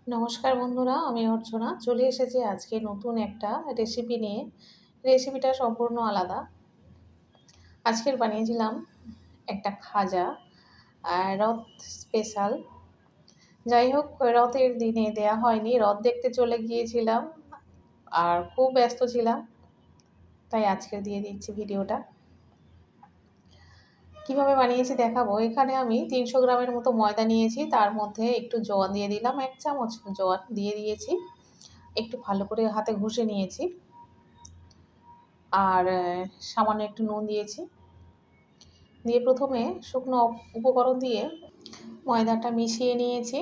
নমস্কার বন্ধুরা, আমি অর্চনা চলে এসেছি আজকে নতুন একটা রেসিপি নিয়ে। রেসিপিটা সম্পূর্ণ আলাদা। আজকের বানিয়েছিলাম একটা খাজা, রথ স্পেশাল। যাই হোক, রথের দিনে দেয়া হয়নি, রথ দেখতে চলে গিয়েছিলাম আর খুব ব্যস্ত ছিলাম, তাই আজকে দিয়ে দিচ্ছি ভিডিওটা। কিভাবে বানিয়েছি দেখাবো। এখানে আমি 300 গ্রামের মতো ময়দা নিয়েছি, তার মধ্যে একটু জোয়ান দিয়ে দিলাম, 1 চামচ জোয়ান দিয়ে দিয়েছি, একটু ভালো করে হাতে ঘষে নিয়েছি আর সামান্য একটু নুন দিয়েছি। দিয়ে প্রথমে শুকনো উপকরণ দিয়ে ময়দাটা মিশিয়ে নিয়েছি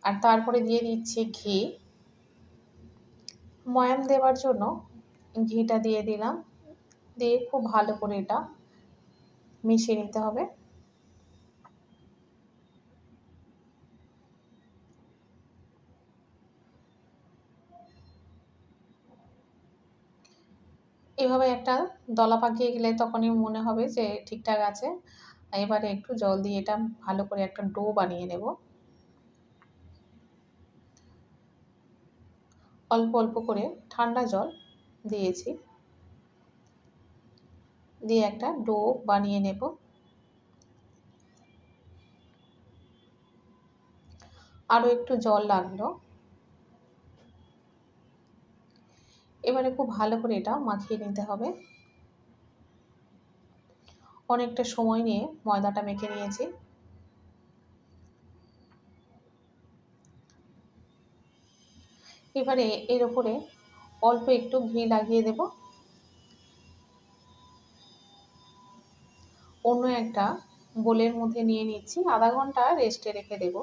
আর তারপরে দিয়ে দিচ্ছি ঘি। ময়াম দেওয়ার জন্য ঘিটা দিয়ে দিলাম, দিয়ে খুব ভালো করে এটা মিশিয়ে নিতে হবে। এভাবে একটা দলা পাকিয়ে গেলে তখনই মনে হবে যে ঠিকঠাক আছে। এবারে একটু জল দিয়ে এটা ভালো করে একটা ডো বানিয়ে নেব। অল্প অল্প করে ঠান্ডা জল দিয়েছি, দিয়ে একটা ডো বানিয়ে নেব। আরও একটু জল লাগলো। এবারে খুব ভালো করে এটা মাখিয়ে নিতে হবে। অনেকটা সময় নিয়ে ময়দাটা মেখে নিয়েছি। এবারে এর উপরে অল্প একটু ঘি লাগিয়ে দেব। অন্য একটা বোলের মধ্যে নিয়ে নিচ্ছি, আধা ঘন্টা রেস্টে রেখে দেব।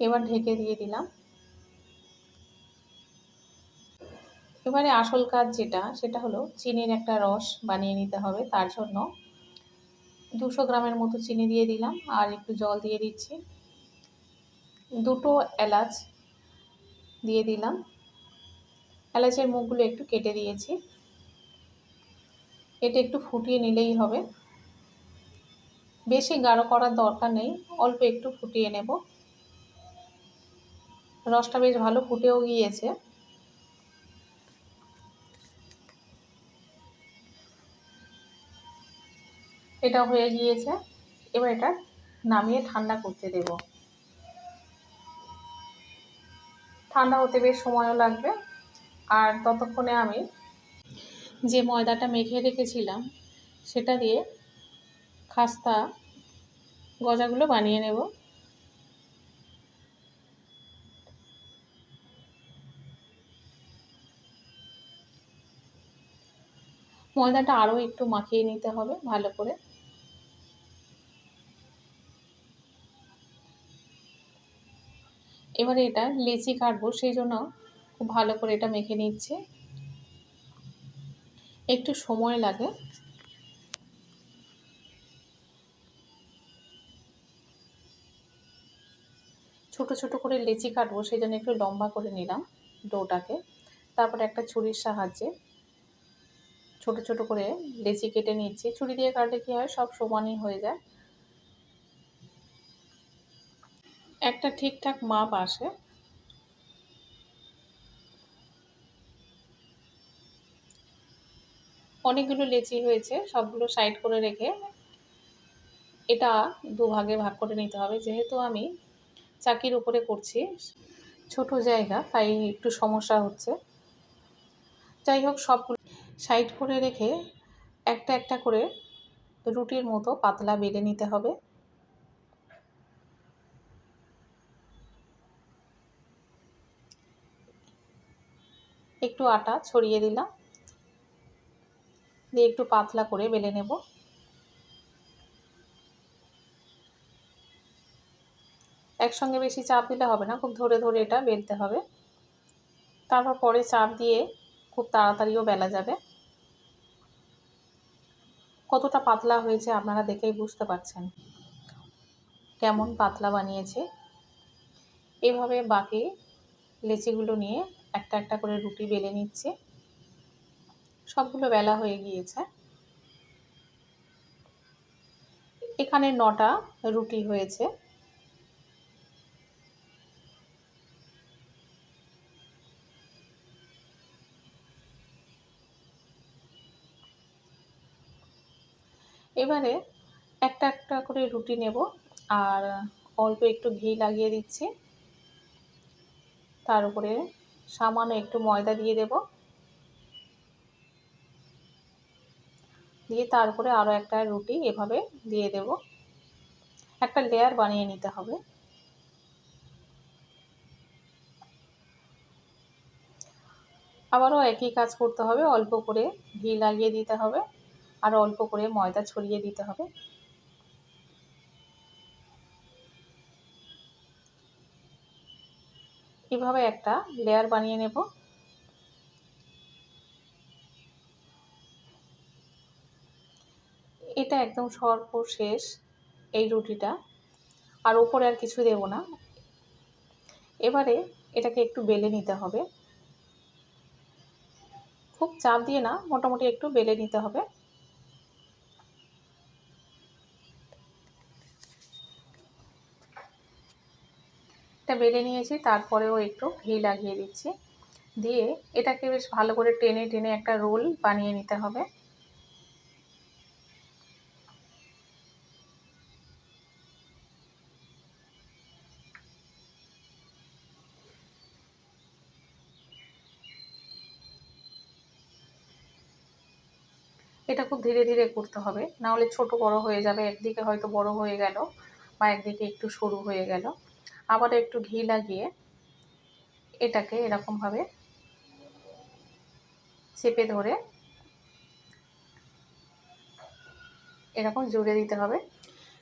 এবার ঢেকে দিয়ে দিলাম। এবারে আসল কাজ যেটা, সেটা হলো চিনির একটা রস বানিয়ে নিতে হবে। তার জন্য 200 গ্রামের মতো চিনি দিয়ে দিলাম আর একটু জল দিয়ে দিচ্ছি। 2টো এলাচ দিয়ে দিলাম, এলাচের মুখগুলো একটু কেটে দিয়েছি। এটা একটু ফুটিয়ে নিলেই হবে, বেশি গাঢ় করার দরকার নেই, অল্প একটু ফুটিয়ে নেব। রসটা বেশ ভালো ফুটেও গিয়েছে। এটা হয়ে গিয়েছে। এবার এটা নামিয়ে ঠান্ডা করতে দেব। ঠান্ডা হতে বেশ সময়ও লাগবে। আর ততক্ষণে আমি যে ময়দাটা মেখে রেখেছিলাম সেটা দিয়ে খাস্তা গজাগুলো বানিয়ে নেব। ময়দাটা আরও একটু মাখিয়ে নিতে হবে ভালো করে। এবারে এটা লেচি কাটবো, সেই জন্য খুব ভালো করে এটা মেখে নিচ্ছি। একটু সময় লাগে। ছোট ছোট করে লেচি কাটবো, সেই জন্য একটু লম্বা করে নিলাম ডোটাকে। তারপরে একটা ছুরির সাহায্যে ছোট ছোট করে লেচি কেটে নিচ্ছি। ছুরি দিয়ে কাটলে কী হয়, সব সমানই হয়ে যায়, একটা ঠিকঠাক মাপ আসে। অনেকগুলো লেচি হয়েছে, সবগুলো সাইড করে রেখে এটা দুভাগে ভাগ করে নিতে হবে। যেহেতু আমি চাকির উপরে করছি, ছোট জায়গা, তাই একটু সমস্যা হচ্ছে। যাই হোক, সবগুলো সাইড করে রেখে একটা একটা করে রুটির মতো পাতলা বেলে নিতে হবে। একটু আটা ছড়িয়ে দিলাম, দিয়ে একটু পাতলা করে বেলে নেব। একসঙ্গে বেশি চাপ দিলে হবে না, খুব ধরে ধরে এটা বেলতে হবে। তারপর পরে চাপ দিয়ে খুব তাড়াতাড়িও বেলা যাবে। কতটা পাতলা হয়েছে আপনারা দেখেই বুঝতে পারছেন কেমন পাতলা বানিয়েছে। এভাবে বাকি লেচিগুলো নিয়ে একটা একটা করে রুটি বেলে নিচ্ছে। সবগুলো বেলা হয়ে গিয়েছে। এখানে 9টা রুটি হয়েছে। এবারে একটা একটা করে রুটি নেব আর অল্প একটু ঘি লাগিয়ে দিচ্ছি। তার উপরে সামান্য একটু ময়দা দিয়ে দেব, দিয়ে তার উপরে আরও একটা রুটি এভাবে দিয়ে দেব। একটা লেয়ার বানিয়ে নিতে হবে। আবারও একই কাজ করতে হবে, অল্প করে ঘি লাগিয়ে দিতে হবে আর অল্প করে ময়দা ছড়িয়ে দিতে হবে। এভাবে একটা লেয়ার বানিয়ে নেব। এটা একদম সর্বশেষ এই রুটিটা, আর উপরে আর কিছু দেব না। এবারে এটাকে একটু বেলে নিতে হবে, খুব চাপ দিয়ে না, মোটামুটি একটু বেলে নিতে হবে। এটা বেলে নিয়েছি, তারপরেও একটু ঘি লাগিয়ে দিচ্ছি, দিয়ে এটাকে বেশ ভালো করে টেনে টেনে একটা রোল বানিয়ে নিতে হবে। এটা খুব ধীরে ধীরে করতে হবে, না হলে ছোট বড় হয়ে যাবে, একদিকে হয়তো বড় হয়ে গেল বা একদিকে একটু সরু হয়ে গেল। আবার একটু ঘি লাগিয়ে এটাকে এরকমভাবে চেপে ধরে এরকম জুড়ে দিতে হবে।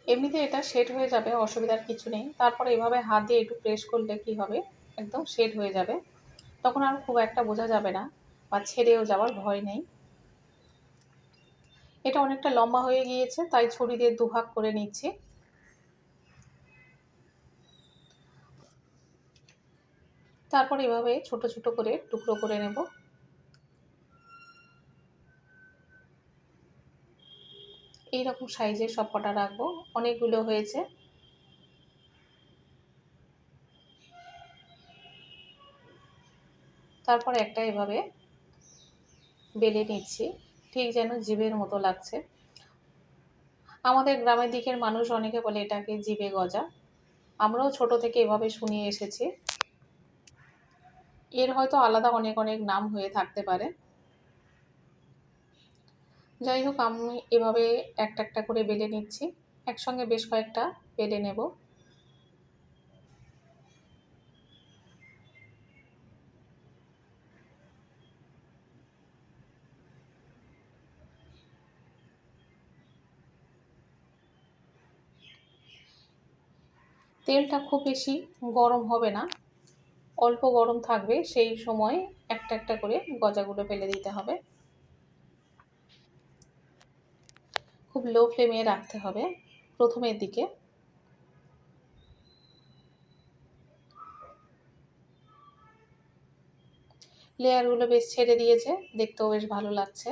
এমনিতে এটা সেট হয়ে যাবে, অসুবিধার কিছু নেই। তারপরে এভাবে হাত দিয়ে একটু প্রেস করলে কি হবে, একদম সেট হয়ে যাবে, তখন আর খুব একটা বোঝা যাবে না বা ছেড়েও যাওয়ার ভয় নেই। এটা অনেকটা লম্বা হয়ে গিয়েছে, তাই ছুরি দিয়ে দুভাগ করে নিচ্ছি। তারপর এভাবে ছোট ছোট করে টুকরো করে নেব। এইরকম সাইজের সব কটা রাখবো, অনেকগুলো হয়েছে। তারপর একটা এভাবে বেলে নিচ্ছি, ঠিক যেন জিভের মতো লাগছে। আমাদের গ্রামের দিকের মানুষ অনেকে বলে এটাকে জিভে গজা। আমরাও ছোট থেকে এভাবে শুনে এসেছি। এর হয়তো আলাদা অনেক অনেক নাম হয়ে থাকতে পারে। যাই হোক, আমি এভাবে একটা একটা করে বেলে নিচ্ছি, একসঙ্গে বেশ কয়েকটা বেলে নেব। তেলটা খুব বেশি গরম হবে না, অল্প গরম থাকবে, সেই সময় একটা একটা করে গজাগুলো ফেলে দিতে হবে। খুব লো ফ্লেমে রাখতে হবে প্রথমের দিকে। লেয়ারগুলো বেশ ছেড়ে দিয়েছে, দেখতেও বেশ ভালো লাগছে।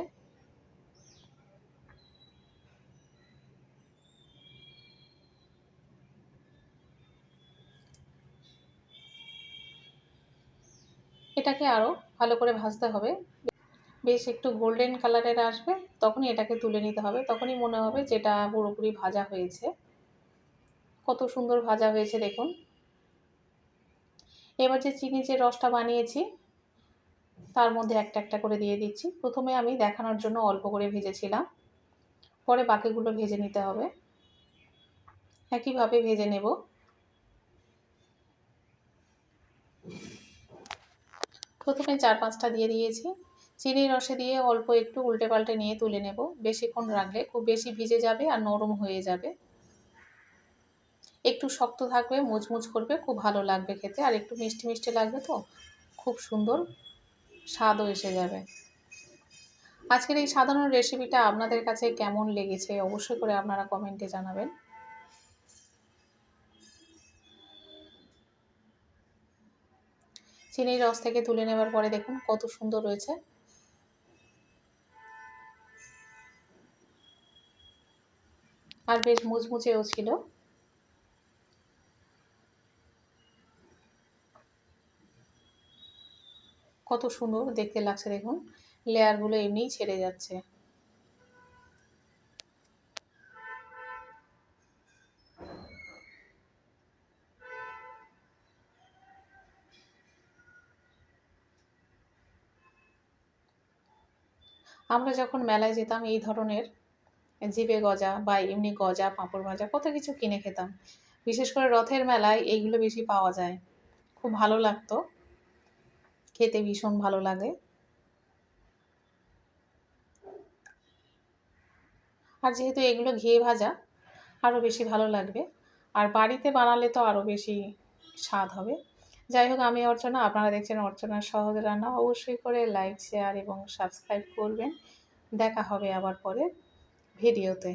এটাকে আরও ভালো করে ভাজতে হবে, বেশ একটু গোল্ডেন কালারের আসবে, তখনই এটাকে তুলে নিতে হবে, তখনই মনে হবে যেটা পুরোপুরি ভাজা হয়েছে। কত সুন্দর ভাজা হয়েছে দেখুন। এবার যে চিনি যে রসটা বানিয়েছি তার মধ্যে একটা একটা করে দিয়ে দিচ্ছি। প্রথমে আমি দেখানোর জন্য অল্প করে ভেজেছিলাম, পরে বাকিগুলো ভেজে নিতে হবে। একইভাবে ভেজে নেব। প্রথমে 4-5টা দিয়ে দিয়েছি, চিনির রসে দিয়ে অল্প একটু উল্টে পাল্টে নিয়ে তুলে নেব। বেশিক্ষণ রাখলে খুব বেশি ভিজে যাবে আর নরম হয়ে যাবে। একটু শক্ত থাকবে, মুচমুচ করবে, খুব ভালো লাগবে খেতে, আর একটু মিষ্টি মিষ্টি লাগবে, তো খুব সুন্দর স্বাদও এসে যাবে। আজকের এই সাধারণ রেসিপিটা আপনাদের কাছে কেমন লেগেছে অবশ্যই করে আপনারা কমেন্টে জানাবেন। চিনির রস থেকে তুলে নেবার পরে দেখুন কত সুন্দর রয়েছে। আর বেশ মুচমুচেও ছিল। কত সুন্দর দেখতে লাগছে দেখুন, লেয়ারগুলো এমনিই ছেড়ে যাচ্ছে। আমরা যখন মেলায় যেতাম এই ধরনের জিভে গজা বা এমনি গজা, পাঁপড় ভাজা কত কিছু কিনে খেতাম। বিশেষ করে রথের মেলায় এইগুলো বেশি পাওয়া যায়। খুব ভালো লাগতো, খেতে ভীষণ ভালো লাগে। আর যেহেতু এগুলো ঘিয়ে ভাজা, আরও বেশি ভালো লাগবে। আর বাড়িতে বানালে তো আরও বেশি স্বাদ হবে। যাই হোক, আমি অর্চনা, আপনারা দেখছেন অর্চনার সহজ রান্না। অবশ্যই করে লাইক, শেয়ার এবং সাবস্ক্রাইব করবেন। দেখা হবে আবার পরের ভিডিওতে।